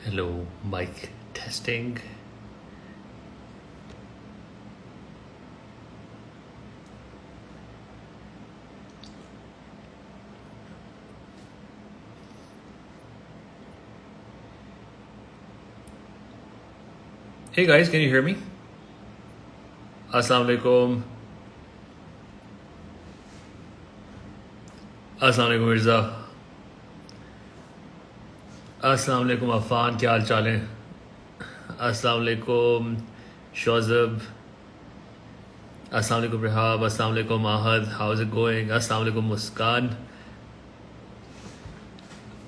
Hello, mic testing. Hey guys, can you hear me? Assalamu alaikum. Assalamu alaikum Mirza. Assalamu alaikum Afan, क्या हाल चाल है? Assalamu alaikum Shozab. Assalamu alaikum Rihab. Assalamu alaikum Ahad. How's it going? Assalamu alaikum Muskan.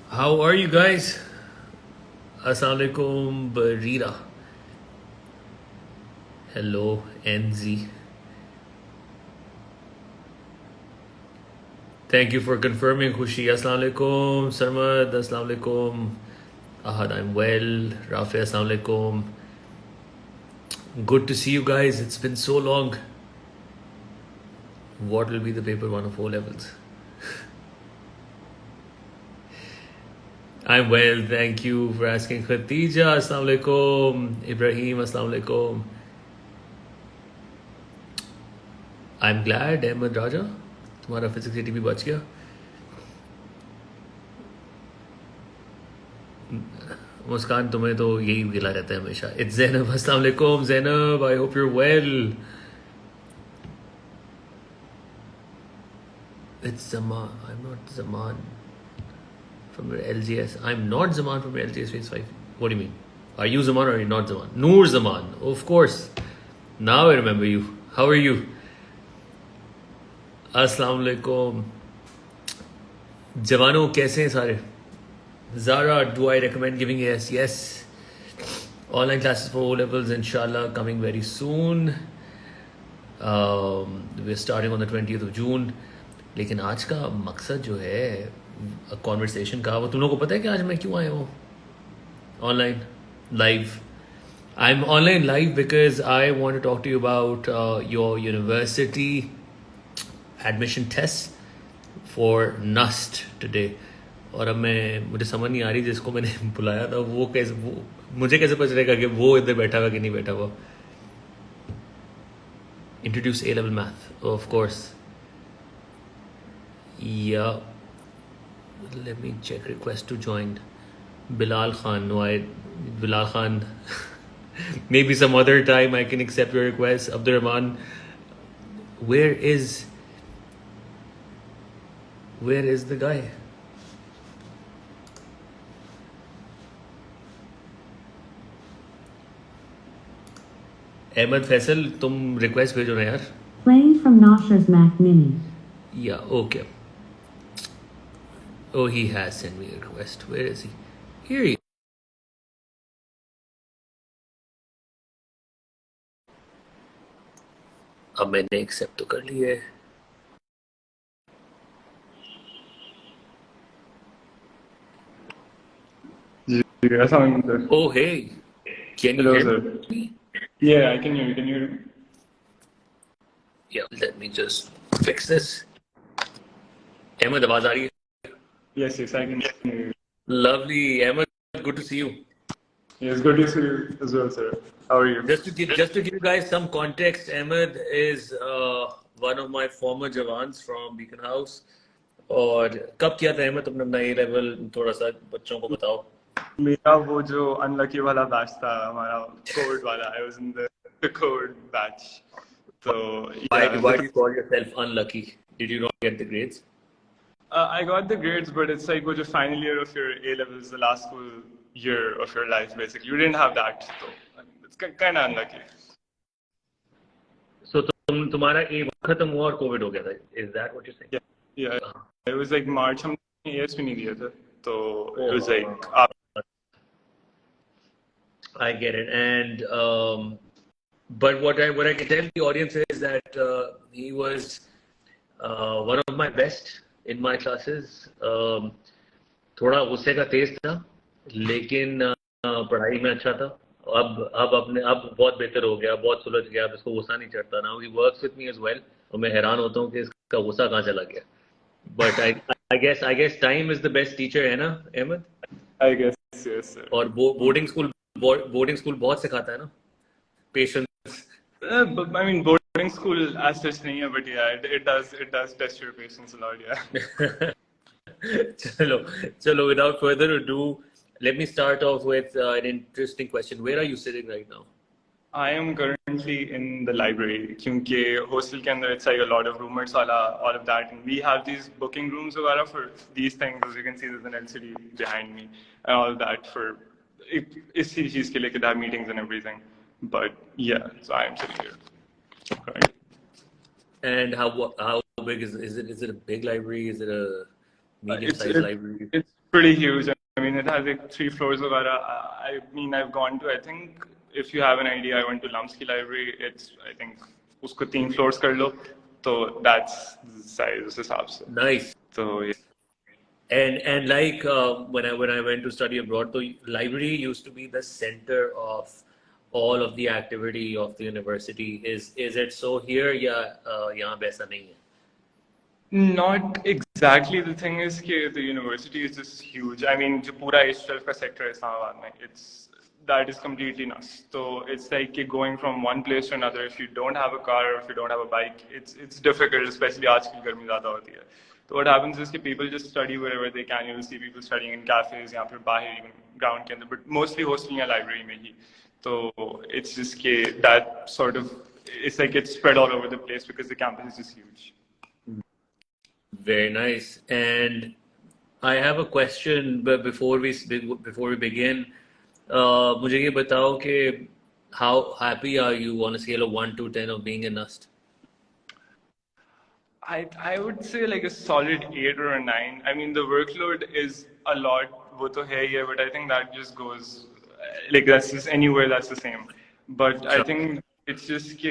How are you guys? Assalamu alaikum Barira. Hello NZ. Thank you for confirming, Khushi. Assalamu alaikum. Sarmad. Assalamu alaikum. Ahad, I'm well. Rafi, assalamu alaikum. Good to see you guys. It's been so long. What will be the paper 1 of O levels? I'm well. Thank you for asking. Khatija, assalamu alaikum. Ibrahim, assalamu alaikum. I'm glad, Ahmed Raja. तुम्हारा physics eighty भी बच गया. मुस्कान तुम्हें तो यही गिला रहता है हमेशा. इट्स ज़ैनब. अस्सलाम वालेकुम Zainab. I hope you are well. It's Zaman. I am not Zaman from your LGS. I'm not Zaman from your LGS phase 5. What do you mean? Are you Zaman or are you not Zaman? Noor Zaman. Of course. Now I remember you. How are you? Assalamu alaikum. Jawano, कैसे हैं सारे? Zara, do I recommend giving yes? Yes. Online classes for O levels, inshallah, coming very soon. We're starting on the 20th of June. लेकिन आज का मकसद जो है conversation का, वो तुम लोगों को पता है कि आज मैं क्यों आया हूँ online live? I am online live because I want to talk to you about your university admission test for NUST today. और अब मुझे समझ नहीं आ रही जिसको मैंने बुलाया था वो मुझे कैसे पता चलेगा कि वो इधर बैठा हुआ कि नहीं बैठा हुआ. Introduce A level math of course. या let me check request to join. Bilal Khan. No, Bilal Khan. Maybe some other time I can accept your request. Abdurrahman. Where is the guy? Ahmad Faisal, तुम request भेजो ना यार. Playing from Nasher's Mac Mini. Yeah, okay. Oh, he has sent me a request. Where is he? Here he is. अब मैंने accept तो कर लिया है. Oh, hey. Can you hear me? Yeah, I can hear you. Can you hear me? Yeah, let me just fix this. Ahmed, आवाज आ रही है? Yes, I can hear you. Lovely. Ahmed, good to see you. Yes, good to see you as well, sir. How are you? Just to give you guys some context, Ahmed is one of my former Jawans from Beacon House. और कब किया था अहमद तुमने अपना ए level? थोड़ा सा बच्चों को बताओ. मेरा वो जो अनलकी वाला बैच था हमारा कोविड वाला. I was in the COVID batch. So why do you call yourself unlucky? Did you not get the grades? I got the grades, but it's like the final year of your A levels, the last full year of your life, basically. You didn't have that, so I mean, it's kind of unlucky. So तुम्हारा A खत्म हुआ और Covid हो गया था. Is that what you're saying? Yeah. It was like March. हमने AS भी नहीं दिया था, so it was like. I get it, and but what I can tell the audience is that he was one of my best in my classes. थोड़ा गुस्से का तेज था, लेकिन पढ़ाई में अच्छा था. अब बहुत बेहतर हो गया, बहुत सुलझ गया. अब इसको गुस्सा नहीं चढ़ता. Now he works with me as well. और मैं हैरान होता हूँ कि इसका गुस्सा कहाँ चला गया. But I guess time is the best teacher, है ना, Ahmed? I guess, yes, sir. और बोर्डिंग स्कूल बहुत सिखाता है ना patience. But I mean, boarding school as such nahi hai, but yeah, it does test your patience a lot, yeah. Chalo, without further ado, let me start off with an interesting question. Where are you sitting right now? I am currently in the library because hostel ke andar it's like a lot of roommates all of that, and we have these booking rooms वगैरह for these things. As you can see, there's an LCD behind me and all that for इसी चीज के लिए कि have meetings and everything. But yeah, so I am sitting here. Correct. And how big is it? Is it a big library? Is it a It's medium-sized library? it's pretty huge. I mean, it has like 3 floors वगैरह. I mean, I've gone to, I think, if you have an idea, I went to Lumsky Library. It's, I think, उसको 3 floors कर लो, तो that's the size उस हिसाब से. Nice. So yeah. And like when I went to study abroad, the library used to be the center of all of the activity of the university. Is it so here? या यहाँ पे ऐसा नहीं है? Not exactly. The thing is that the university is just huge. I mean, जो पूरा H12 का sector है इस्लामाबाद में, that is completely nuts. So it's like going from one place to another. If you don't have a car or if you don't have a bike, it's difficult, especially आजकल गर्मी ज़्यादा होती है. So what happens is that people just study wherever they can. You'll see people studying in cafes या फिर बाहर even ground के अंदर, but mostly hosting या library में ही. So it's just that sort of, it's like it's spread all over the place because the campus is just huge. Very nice. And I have a question, but before we begin, मुझे ये बताओ कि how happy are you on a scale of 1 to 10 of being a Nust? I would say like a solid 8 or a 9. I mean, the workload is a lot, वो तो है ही है, but I think that just goes, like that's just anywhere that's the same. But I think it's just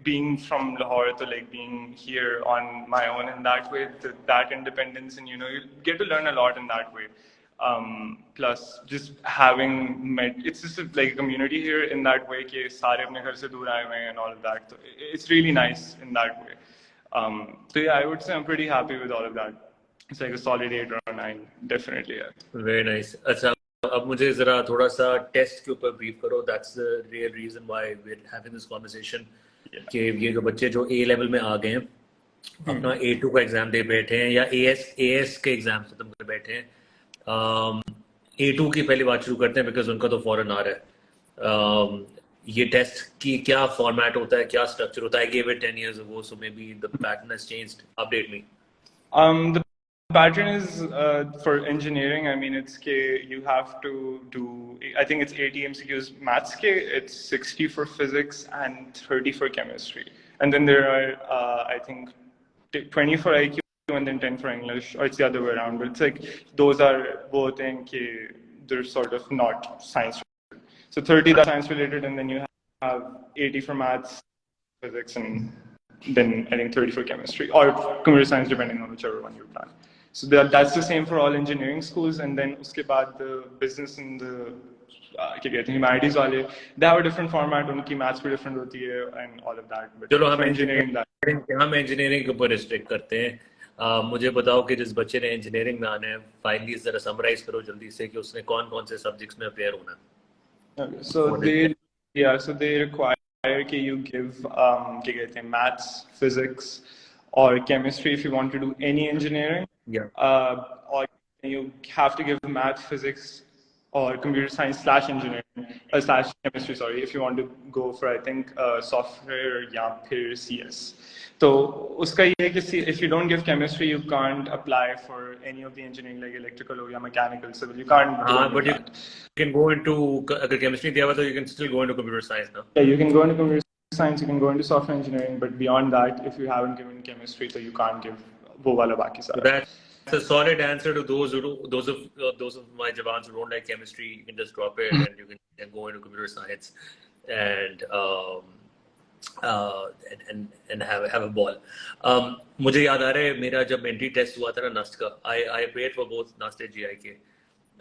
being from Lahore to like being here on my own in that way, that independence, and you get to learn a lot in that way. Plus just having met, it's just like a community here in that way कि सारे अपने घर से दूर आए हुए हैं and all of that. So it's really nice in that way. So yeah, I would say I'm pretty happy with all of that. It's like a solid 8 or a 9, definitely. Yeah. Very nice. अच्छा, अब मुझे जरा थोड़ा सा test के ऊपर brief करो. That's the real reason why we're having this conversation. कि ये जो बच्चे जो A level में आ गए हैं, अपना A2 का एग्जाम दे बैठे हैं या AS के एग्जाम खत्म कर बैठे हैं. A2 की पहली बात शुरू करते हैं because उनका तो फौरन आ रहा है. ये टेस्ट की क्या फॉर्मेट होता है, क्या स्ट्रक्चर होता है? I gave it 10 years ago, so maybe the pattern has changed. Update me. The pattern is for engineering. I mean, it's you have to do, I think it's 80 MCQs maths it's 60 for physics and 30 for chemistry. And then there are, I think, 20 for IQ and then 10 for English, or it's the other way around. But it's like, those are both in they're sort of not science. So 30 that's science related, and then you have 80 for maths, physics, and then I think 30 for chemistry or computer science, depending on whichever one you plan. So that's the same for all engineering schools, and then uske baad the business and the humanities wale, they have a different format. Unki maths bhi different hoti hai and all of that. But चलो हम engineering के ऊपर restrict करते हैं. मुझे बताओ कि जिस बच्चे ने इंजीनियरिंग में आना है, फाइनली जरा समराइज करो जल्दी से कि उसने कौन-कौन से सब्जेक्ट्स में अपेयर होना है. Okay, so they require that you give maths, physics, or chemistry if you want to do any engineering. Yeah. Or you have to give math, physics, or computer science / engineering / chemistry. Sorry, if you want to go for, I think, software या फिर CS. So उसका ये है कि if you don't give chemistry, you can't apply for any of the engineering like electrical or mechanical, civil. You can't. But you can go into अगर chemistry दिया हुआ तो you can still go into computer science, no? Yeah, you can go into computer science, you can go into software engineering, but beyond that, if you haven't given chemistry, so you can't give वो वाला बाकी सारा. So that's a solid answer to those of my Jawans who don't like chemistry. You can just drop it and you can go into computer science and have a ball. मुझे याद आ रहा है मेरा जब एंट्री टेस्ट हुआ था ना Nernst का, I paid for both NUST and GIK.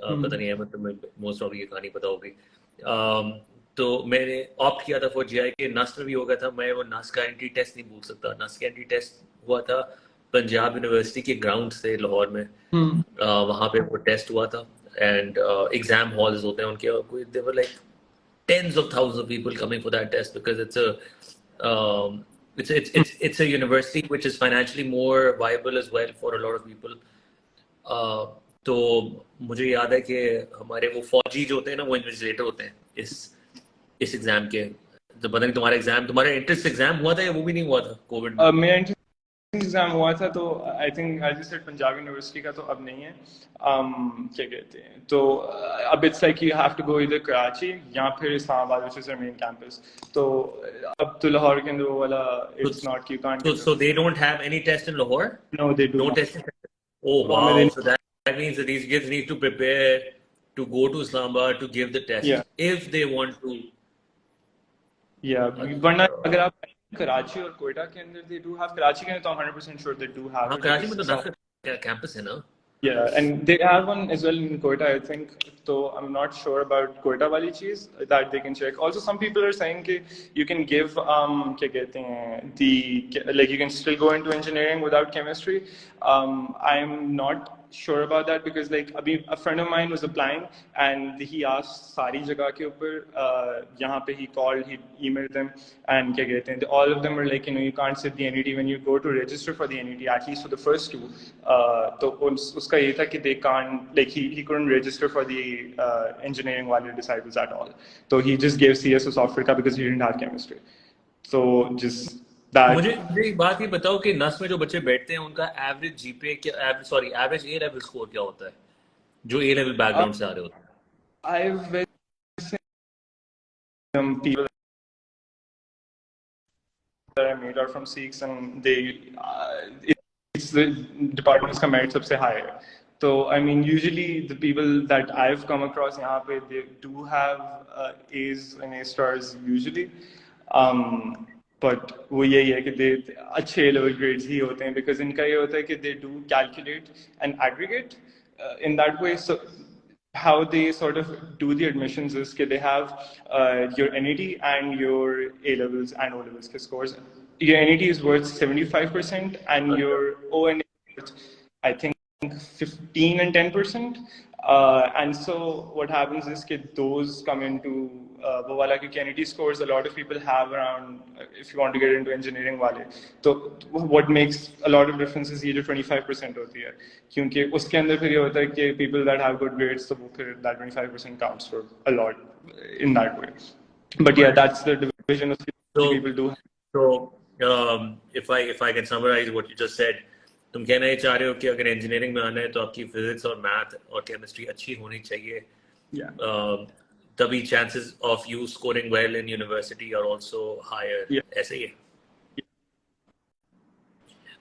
पता नहीं है, मतलब मोस्ट ऑफ ये कहानी पता होगी. तो मैंने ऑप्ट किया था फॉर GIK. नस्ट में भी हो गया था. मैं वो नस्ट का एंट्री टेस्ट नहीं भूल सकता. नस्ट का एंट्री टेस्ट हुआ था पंजाब यूनिवर्सिटी के ग्राउंड से लाहौर में. वहाँ पे वो टेस्ट हुआ था and exam halls होते हैं उनके, और there were like tens of thousands of people coming for that test because it's a university which is financially more viable as well for a lot of people. तो मुझे याद है कि हमारे वो फौजी जो होते हैं ना, वो इन्विजिलेटर होते हैं इस एग्जाम के। तो पता नहीं तुम्हारा एंट्रेंस एग्जाम हुआ था या वो भी नहीं हुआ था कोविड में? मेरा एंट्रेंस एग्जाम हुआ था, तो I think as you said Punjab University का तो अब नहीं है। क्या कहते हैं, तो अब it's like you have to go इधर कराची या फिर Islamabad which is main campus. तो अब तो लाहौर के अंदर वो वाला it's not, you can't. So they don't have any test in Lahore? No, they do No not. testing? Oh wow! So that means that these kids need to prepare to go to Islamabad to give the test, Yeah. if they want to. Yeah, वरना अगर आप कराची और कोयटा के अंदर they do have, Karachi के अंदर तो I'm 100% sure they do have हाँ, it. कराची में तो नस्ट का कैंपस है ना? Yeah, and they have one as well in Quetta, I think. So I'm not sure about Quetta wali cheese, that they can check. Also, some people are saying that you can give क्या कहते हैं, like you can still go into engineering without chemistry. I'm not sure about that because like a friend of mine was applying and he asked सारी जगह के ऊपर, यहाँ पे he called, he emailed them, and क्या कहते हैं, all of them were like, you can't sit the NET when you go to register for the NET, at least for the first two. तो उसका ये था कि they can't, like he couldn't register for the engineering wali disciples at all. So he just gave CS or software का because he didn't have chemistry. So just मुझे एक बात ये बताओ कि नस्ट में जो बच्चे बैठते हैं उनका एवरेज जीपीए क्या, एवरेज ए लेवल स्कोर क्या होता है जो ए लेवल बैकग्राउंड से आ रहे होते हैं? I've some people that I made are from Sikhs and they it's the department's merit सबसे high है. So I mean usually the people that I've come across यहाँ पे they do have A's and A stars usually. But वो यही है कि अच्छे level grades ही होते हैं because इनका ये होता है कि they do calculate and aggregate in that way. So how they sort of do the admissions is that they have your NET and your A levels and O levels के scores. Your NET is worth 75% and your O and A is worth, I think, 15 and 10%. And so what happens is that those come into वो वाला, क्योंकि NET scores a lot of people have around, if you want to get into engineering वाले, तो what makes a lot of difference is ये जो 25% होती है, क्योंकि उसके अंदर फिर ये होता है कि people that have good grades, तो वो फिर that 25% counts for a lot in that way. But yeah, that's the division of people do. So if I can summarize what you just said, तुम कहना ये चाह रहे हो कि अगर इंजीनियरिंग में आना है तो आपकी फिजिक्स और मैथ और केमिस्ट्री अच्छी होनी चाहिए, तभी chances of you scoring well in university are also higher. ऐसे ही है?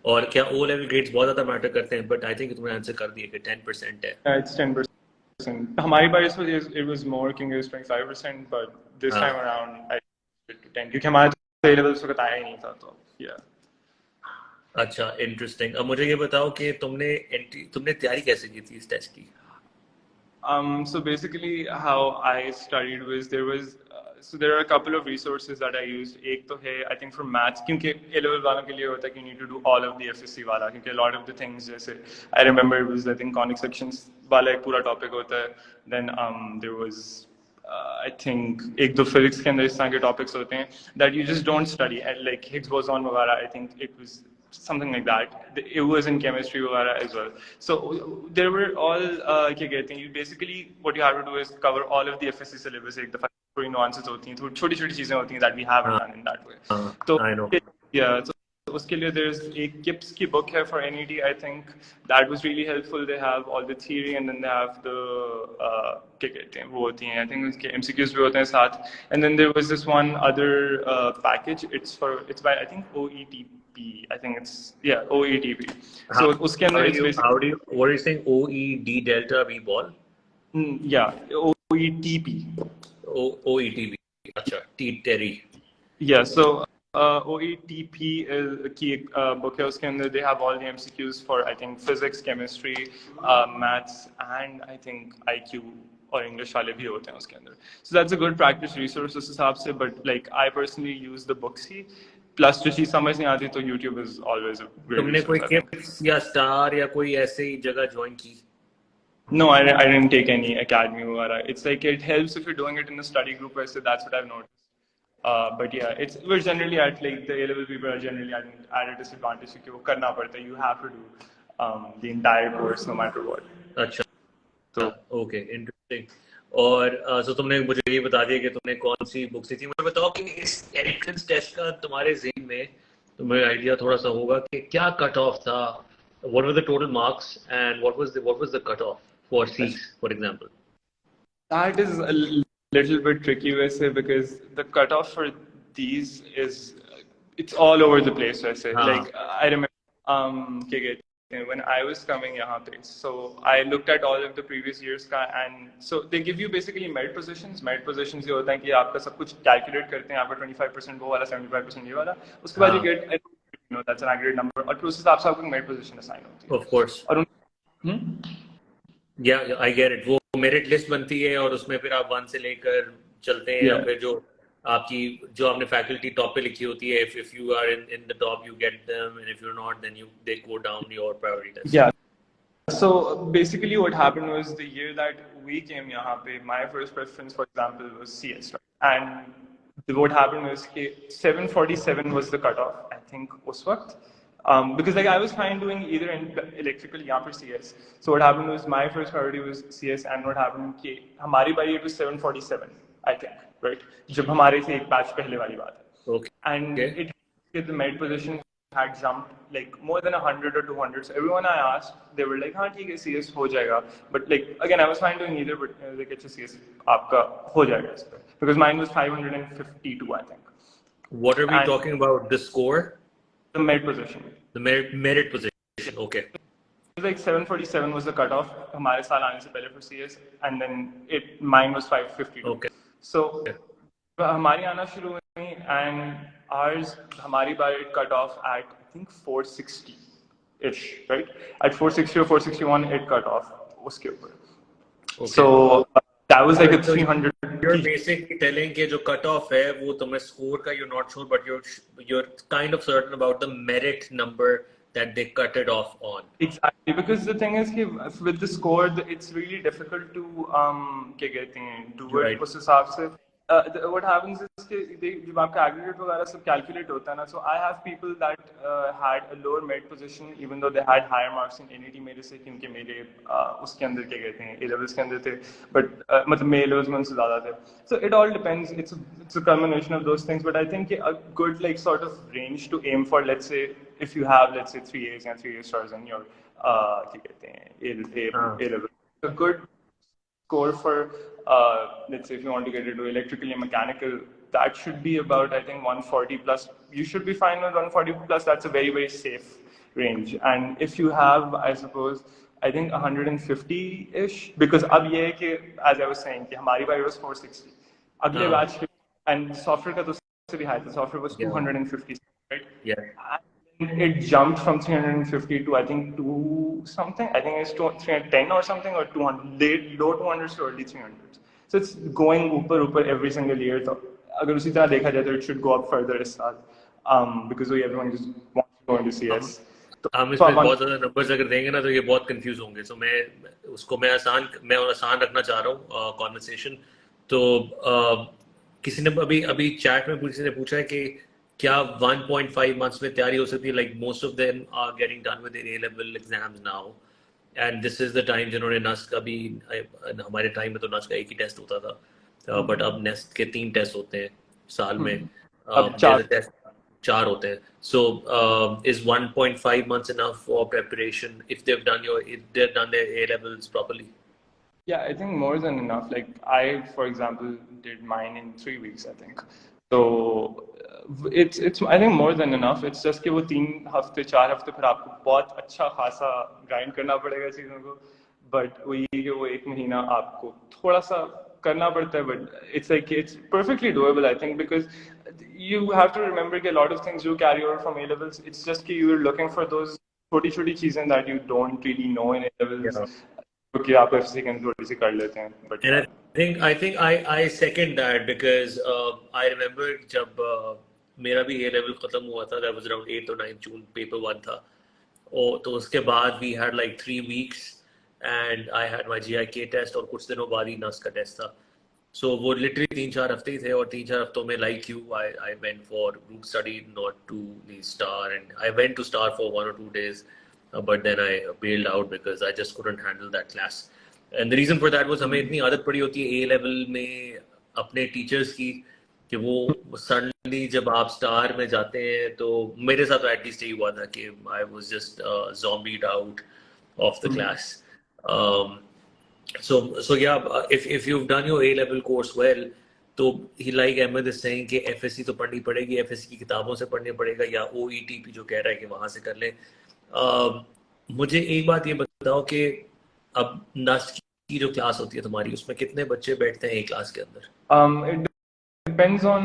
और क्या O level grades बहुत ज़्यादा मैटर करते हैं? But I think तुमने आंसर कर दिया कि 10% है. It's 10%. हमारी बार it was more, क्योंकि it was 25%, but this time around I did to 10 क्योंकि हमारे तो A levels वक्त आया ही नहीं था, तो yeah. अच्छा, इंटरेस्टिंग। अब मुझे ये बताओ कि तुमने तैयारी कैसे की थी इस टेस्ट की? So basically how I studied was so there are a couple of resources that I used. एक तो है I think for maths, क्योंकि A level वालों के लिए होता है कि you need to do all of the FSC वाला, क्योंकि a lot of the things जैसे I remember it was I think conic sections वाला एक पूरा topic होता है. Then there was I think एक दो physics के अंदर इस तरह के topics होते हैं that you just don't study, and like Higgs boson वगैरह, I think it was something like that. It was in chemistry as well. So there were all क्या कहते हैं, you basically what you have to do is cover all of the FSC syllabus एक दफा, थोड़ी nuances होती हैं, थोड़ी छोटी-छोटी चीजें होती हैं that we haven't done in that way. So I know. Yeah, so उसके लिए there's एक KIPS की book है for NET, I think that was really helpful. They have all the theory and then they have the क्या कहते हैं वो होती हैं, I think उसके MCQs भी होते हैं साथ. And then there was this one other package. It's by I think OETP. I think it's OETP. So उसके अंदर it's basically what are you saying? OED delta V ball? Yeah, OETP. OETP. अच्छा, Terry. Yeah, so OETP की एक book है, उसके अंदर they have all the MCQs for I think physics, chemistry, maths and I think IQ और English वाले भी होते हैं उसके अंदर. So that's a good practice resource उस हिसाब से, but like I personally use the books he, plus जो चीज समझ नहीं आती तो YouTube is always a great तुमने resource. कोई KIPS या स्टार या कोई ऐसे ही जगह ज्वाइन की? No, I didn't take any academy. It's like it helps if you're doing it in a study group. So that's what I've noticed. But yeah, we're generally at like the A-level people are generally at a disadvantage because karna padta. You have to do the entire course no matter what. अच्छा, So okay, interesting. और सो तुमने मुझे ये बता दिया कि तुमने कौन सी बुक सी थी। मुझे बताओ कि इस एंट्रेंस टेस्ट का तुम्हारे ज़हन में तुम्हें आइडिया थोड़ा सा होगा कि क्या कट ऑफ था, what were the total marks and what was the cut off for seats for example? that is a little bit tricky, वैसे, because the cutoff for these is it's all over the place. वैसे, हाँ, like I remember क्या कहते हैं, when I was coming यहाँ पे, so I looked at all of the previous years का, and so they give you basically merit positions. Merit positions ये होता है कि आपका सब कुछ calculate करते हैं, आपका 25% वो वाला, 75% ये वाला, उसके बाद you हाँ, get that's an aggregate number, और फिर उस हिसाब से आपको merit position assign होती है। ऑफ कोर्स, और या आई गेट इट। वो मेरिट लिस्ट बनती है और उसमें फिर आप 1 से लेकर चलते हैं, या yeah. फिर जो आपने फैकल्टी टॉप पे लिखी होती है, if you are in the top you get them, and if you are not then they go down your priority list. Yeah. So basically, what happened was the year that we came यहाँ पे, my first preference, for example, was CS, right? And what happened was कि 747 was the cutoff, I think, उस वक्त. Because like I was fine doing either in electrical या फिर CS. So what happened was my first priority was CS, and what happened कि हमारी बारी it was 747, I think, right? जब हमारे से एक batch पहले वाली बात है. Okay, And the merit position had jumped like more than 100 or 200. So everyone I asked, they were like, "हाँ ठीक है, CS हो जाएगा." But like again, I was fine doing either, but like it's a CS आपका हो जाएगा इस पे, because mine was 552, I think. what are we And talking about, the score, the merit position. the merit position? Okay, It was like 747 was the cutoff हमारे साल आने से पहले for CS, and then mine was 552. okay, So हमारी आना शुरू हुई, and ours हमारी बार it cut off at I think 460 ish, right? At 460 or 461 it cut off उसके ऊपर. okay. So that was like a So 300. you're basically telling कि जो cut off है वो तुम्हें स्कोर का you're not sure, but you're kind of certain about the merit number that they cut it off on. Exactly, because the thing is कि with the score it's really difficult to क्या कहते हैं do it Right. उस हिसाब से. What happens is कि जब आपका aggregate वगैरह सब calculate होता है ना, so I have people that had a lower merit position even though they had higher marks in NET मेरे से, क्योंकि मेरे उसके अंदर क्या कहते हैं A levels के अंदर थे, but मतलब मेरे levels में उनसे ज़्यादा थे. So it all depends. It's a combination of those things, but I think a good like sort of range to aim for. Let's say if you have, let's say, 3 A's and 3 A stars in your क्या कहते हैं A level, a good score for let's say if you want to get into electrical and mechanical, that should be about I think 140 plus. You should be fine with 140 plus. That's a very very safe range. And if you have, I suppose, I think 150 ish, because अब ये है कि as I was saying कि हमारी बारी was 460, अगले batch and software का तो उससे भी high था, software was 250, right? Yeah. And it jumped from 350 to I think 2 something. I think it's 310 or something, or 200, low 200s to early 300s. So it's going ऊपर every single year. तो अगर उसी तरह देखा जाए तो it should go up further इस साल, because everyone just wants to go into CS. हम इसमें बहुत ज़्यादा नंबर्स अगर देंगे ना तो ये बहुत कंफ्यूज होंगे। सो मैं आसान रखना चाह रहा हूँ कॉन्वर्सेशन। तो किसी ने अभी चैट में किसी ने पूछा है कि क्या 1.5 मंथ्स में तैयारी हो सकती है? Like most of them are getting done with their A level exams now, and this is the time जिन्होंने नस्ट का भी, हमारे टाइम में तो नस्ट का एक ही टेस्ट होता था, बट अब नेस्ट के 3 टेस्ट होते हैं साल में, अब 4 टेस्ट 4 होते हैं. So is 1.5 months enough for preparation if they've done their A levels properly? Yeah, I think more than enough. Like I, for example, did mine in 3 weeks, I think. So it's I think more than enough. It's just कि वो 3 हफ्ते 4 हफ्ते फिर आपको बहुत अच्छा खासा grind करना पड़ेगा चीज़ों को. But वही कि वो 1 महीना आपको थोड़ा सा करना पड़ता है. But it's perfectly doable, I think, because you have to remember कि a lot of things you carry over from A levels. It's just कि you're looking for those छोटी चीजें that you don't really know in A levels. Yeah. कि आप ऐसे थोड़ी सी कर लेते हैं. But And I think I second that, because I remember जब मेरा भी A level खत्म हुआ था, that was around 8th or 9th June, paper 1 था, और तो उसके बाद we had like 3 weeks and I had my GIK test और कुछ दिनों बाद ही नस्ट का टेस्ट था. So वो literally 3-4 हफ्ते ही थे और 3-4 हफ्तों में like you I went for group study not to the Star, and I went to Star for 1 or 2 days, but then I bailed out because I just couldn't handle that class. And the reason for that was हमें इतनी आदत पड़ी होती है A level में अपने teachers की कि वो suddenly जब आप Star में जाते हैं तो मेरे साथ तो at least यही हुआ था कि I was just zombied out of the class. So yeah, if you've done your A level course well, तो he like Ahmed is saying कि FSC तो पढ़नी पड़ेगी, FSC की किताबों से पढ़नी पड़ेगा या OETP जो कह रहा है कि वहां से कर ले. मुझे एक बात ये बताओ कि अब नस्ट की जो क्लास होती है तुम्हारी उसमें कितने बच्चे बैठते हैं एक क्लास के अंदर? It depends on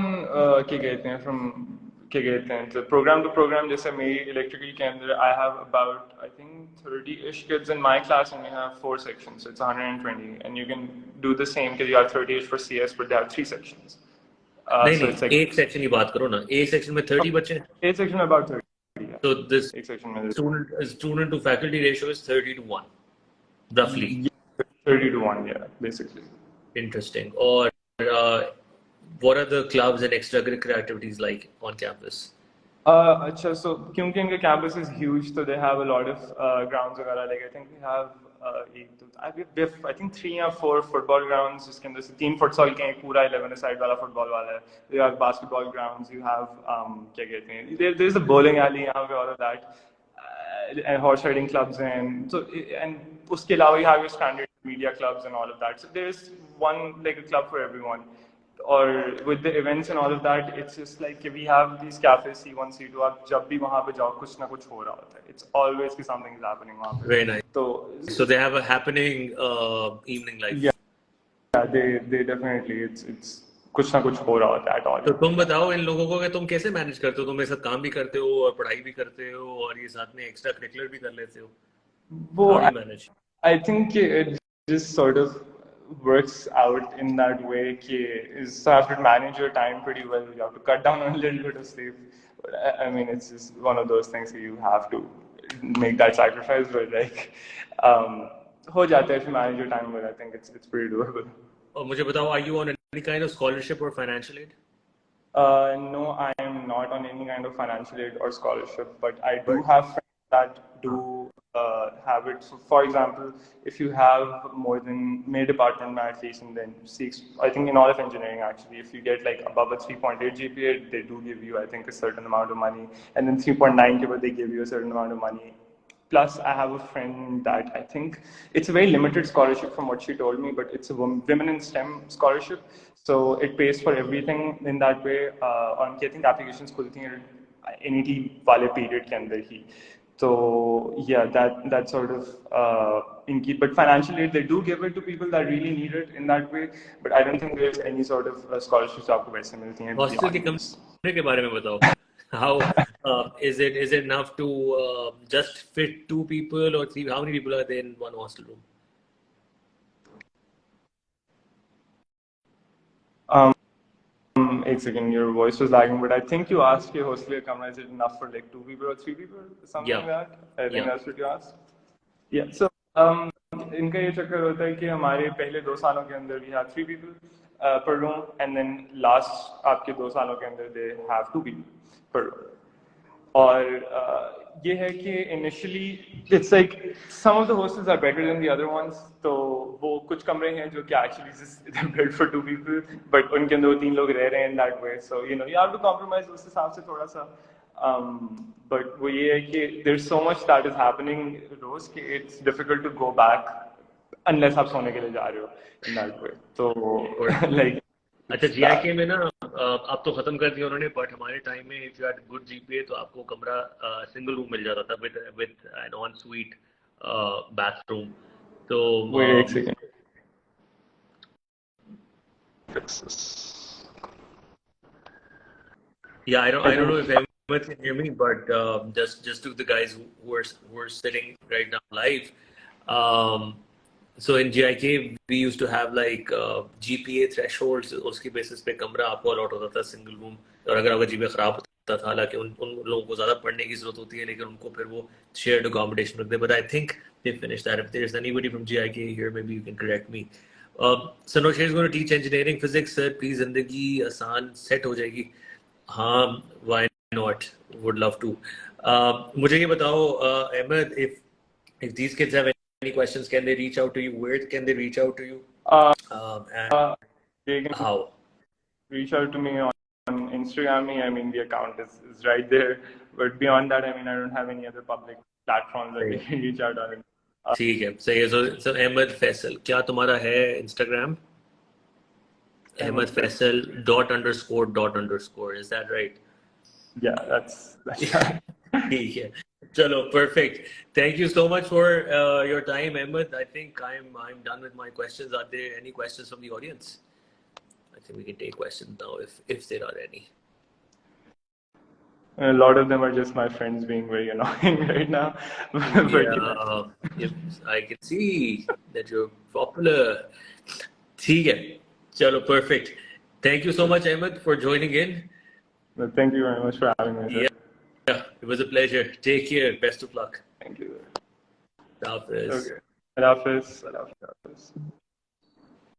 क्या कहते हैं तो program to program. जैसे मेरी electrical के अंदर I have about I think 30-ish kids in my class and we have 4 sections, so it's 120, and you can do the same because you have 30-ish for CS, but they have 3 sections. नहीं, एक section की बात करो ना. एक section में 30 बच्चे हैं. एक सेक्शन में about 30. Yeah. So this एक सेक्शन में student to faculty ratio is 30-1 roughly. Yeah, 30-1, yeah, basically. Interesting. Or what are the clubs and extracurricular activities like on campus? अच्छा, so क्योंकि इनका campus is huge, so they have a lot of grounds वगैरह. Like I think we have I think 3 or 4 football grounds, जिसके अंदर से 3 futsal के एक पूरा 11 side वाला football वाला है. You have basketball grounds, you have क्या कहते हैं, there's a bowling alley यहाँ पे, all of that, and horse riding clubs, and उसके अलावा you have your standard media clubs and all of that. So there's one like a club for everyone. Or with the events and all of that, it's just like we have these cafes C1, C2. आप जब भी वहाँ पे जाओ कुछ ना कुछ हो रहा होता है. It's always कि something is happening वहाँ पे. Very nice. So they have a happening evening life. Yeah, they definitely it's कुछ ना कुछ हो रहा होता है at all. तो तुम बताओ इन लोगों को कि तुम कैसे मैनेज करते हो? तुम मेरे साथ काम भी करते हो और पढ़ाई भी करते हो और ये साथ में एक्स्ट्रा करिकुलर भी कर लेते हो. वो How do you manage? I think it just sort of works out in that way is so you have to manage your time pretty well. You have to cut down on a little bit of sleep. But I mean, it's just one of those things that you have to make that sacrifice. But like, हो जाता है if you manage your time well. I think it's pretty doable. और मुझे बताओ, are you on any kind of scholarship or financial aid? No, I am not on any kind of financial aid or scholarship, but I do have friends that do have it. So, for example, if you have more than my department at least, and then 6, I think in all of engineering actually, if you get like above a 3.8 GPA, they do give you I think a certain amount of money, and then 3.9 but they give you a certain amount of money. Plus, I have a friend that I think it's a very limited scholarship from what she told me, but it's a women in STEM scholarship. So it pays for everything in that way. On I think applications खुलती हैं NET वाले period के अंदर ही. So yeah, that sort of but financially they do give it to people that really need it in that way. But I don't think there's any sort of scholarships आपको वैसे मिलती हैं. Hostel के कमरे के बारे में बताओ. How is it enough to just fit 2 people or 3? How many people are there in one hostel room? एक second, your voice was lagging, but I think you asked your hostel ka kamra, is it enough for like 2 people or 3 people, something like that? I think that's what you asked. Yeah, so इनका ये चक्कर होता है कि हमारे पहले 2 सालों के अंदर we have 3 people per room, and then last आपके 2 सालों के अंदर they have 2 people per room. और ये है कि initially it's like some of the hostels are better than the other ones. तो वो कुछ कमरे हैं जो कि actually just they're built for 2 people, but उनके अंदर 3 लोग रह रहे हैं in that way. So you know you have to compromise उस हिसाब से थोड़ा सा. But वो ये है कि there's so much that is happening रोज कि it's difficult to go back unless आप सोने के लिए जा रहे हो in that way. तो like अच्छा, GIK में ना अब तो खत्म कर दिया उन्होंने, बट हमारे टाइम में if you had good GPA तो आपको कमरा सिंगल रूम मिल जाता था with an en suite bathroom. तो wait एक second. Yeah, I don't know if anyone can hear me, but just to the guys who are sitting right now live. So in GIK we used to have like GPA thresholds. उसकी basis पे कमरा आपको allot होता था single room. और अगर आपका GPA खराब होता था, हालांकि उन लोगों को ज़्यादा पढ़ने की जरूरत होती है, लेकिन उनको फिर वो शेयर्ड अकोमोडेशन रखते हैं. But I think they finish that. If there's anybody from GIK here, maybe you can correct me. So Nosher is going to teach engineering physics, sir. Please, zindagi आसान set हो जाएगी. हाँ, why not? Would love to. मुझे ये बताओ, Ahmed, if these kids have any questions, can they reach out to you? Where can they reach out to you? And They can how? reach out to me on Instagram. I mean, the account is right there. But beyond that, I mean, I don't have any other public platforms that they can reach out on. ठीक है, सही है. So Ahmed Faisal, क्या तुम्हारा है Instagram? Ahmed Faisal ___. Is that right? Yeah, that's right. ठीक है. Chalo, perfect. Thank you so much for your time, Ahmed. I think I'm done with my questions. Are there any questions from the audience? I think we can take questions now if there are any. A lot of them are just my friends being very annoying right now. But Yeah, I can see that you're popular. ठीक है. Chalo, perfect. Thank you so much, Ahmed, for joining in. But thank you very much for having me, sir. Yeah, it was a pleasure. Take care. Best of luck. Thank you. Hafiz. Okay. Allah Hafiz.